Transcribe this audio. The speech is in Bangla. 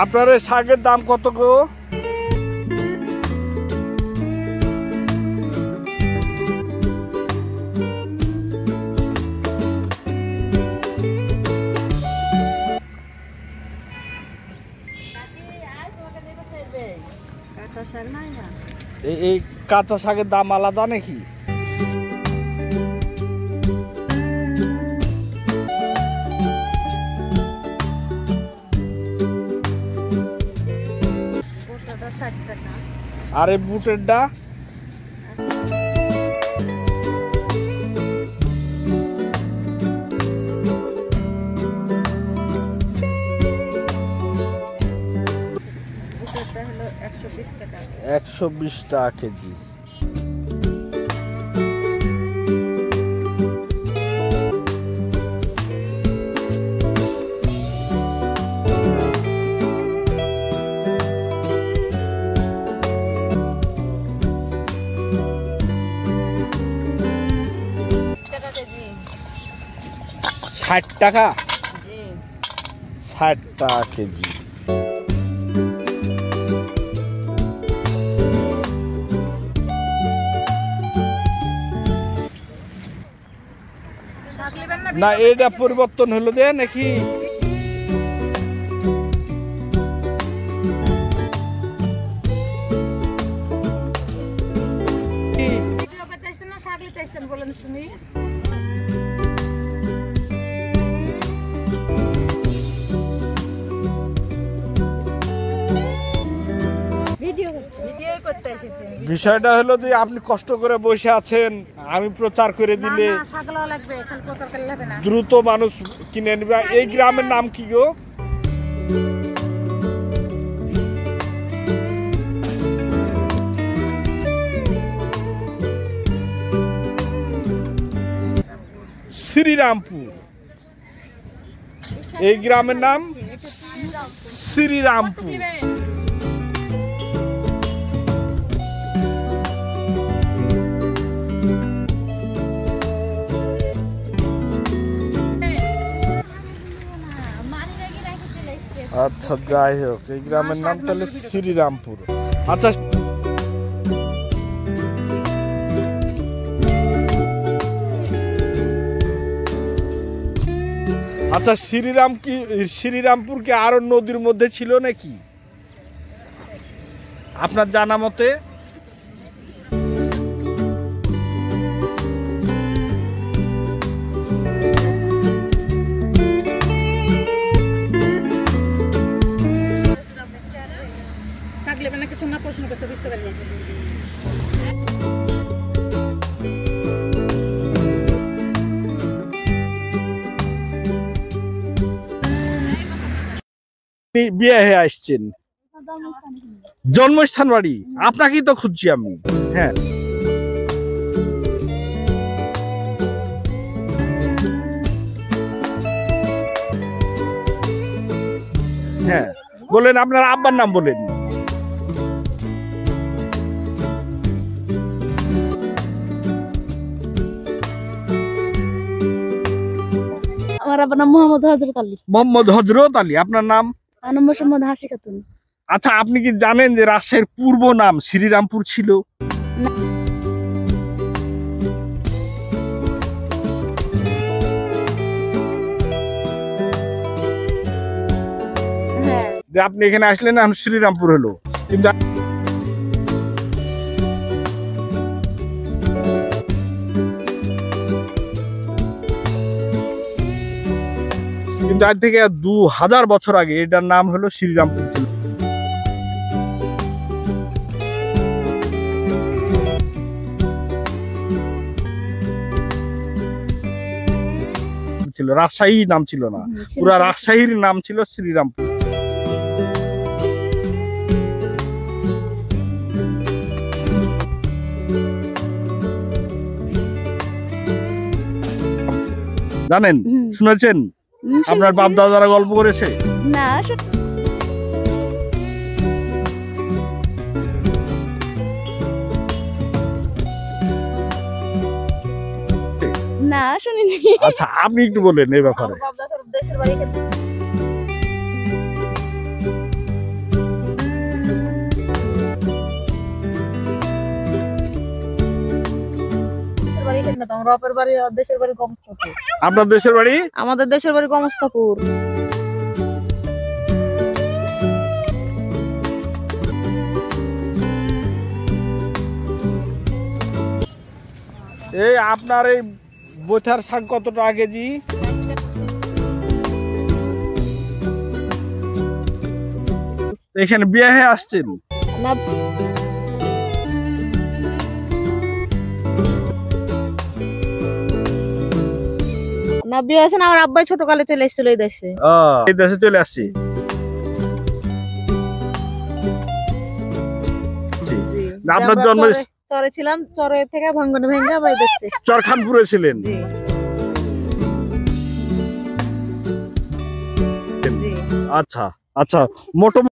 আপনার এই শাকের দাম কত গো? এই কাঁচা শাকের দাম আলাদা নাকি? আর এই বুটেরটা? হলো 120 টাকা। 120 টাকা কেজি। ষাট টাকা? 60 টাকা কেজি। না এটা পরিবর্তন হলো যে নাকি? বিষয়টা হলো যে আপনি কষ্ট করে বসে আছেন, আমি প্রচার করে দিলে দ্রুত মানুষ কিনে নেবে। এই গ্রামের নাম কি গো? শ্রীরামপুর। এই গ্রামের নাম শ্রীরামপুর। আচ্ছা যাই হোক, এই গ্রামের নাম তাহলে শ্রীরামপুর। আচ্ছা আচ্ছা শ্রীরামপুর কি আরো নদীর মধ্যে ছিল নাকি আপনার জানা মতে? বিয়ে হয়ে আসছেন, জন্মস্থান বাড়ি আপনাকেই তো খুঁজছি আমি। হ্যাঁ হ্যাঁ বলেন, আপনার আব্বার নাম বলেন। আমার আব্বার নাম মোহাম্মদ হযরত আলী। মোহাম্মদ হযরত আলী। আপনার নাম? আমার নাম মোহাম্মদ হাসি খাতুন। আচ্ছা আপনি কি জানেন যে রাজশাহীর পূর্ব নাম শ্রীরামপুর ছিল? যে আপনি এখানে আসলেন না, শ্রীরামপুর হলো। কিন্তু আজ থেকে 2000 বছর আগে এটার নাম হলো শ্রীরামপুর ছিল। রাজশাহী নাম ছিল না, পুরা রাজশাহীর নাম ছিল শ্রীরামপুর। জানেন, শুনেছেন আপনার বাপ দাদারা গল্প করেছে? না না শুনিনি। আচ্ছা আপনি একটু বলেন এই ব্যাপারে। দেখেন না তো, আমার বাপের বাড়ি আর দেশের বাড়ি গমস্তাপুর। আপনার দেশের বাড়ি? আমাদের দেশের বাড়ি গমস্তাপুর। এই আপনার এই বৈথার শাক কত টাকা কেজি? এখানে বিয়ে হয়ে আসছেন? না, না বিয়ে হয়েছে না, আমার আব্বাই ছোটকালে চলে এসেছিল এই দেশে। এই দেশে চলে আসছি। আপনার জন্ম চরে ছিলাম, চরে থেকে ভাঙ্গনে ভেঙে আবার এই দেশে এসেছি। চরখানপুরে ছিলেন? জি জি। আচ্ছা আচ্ছা, মোটামুটি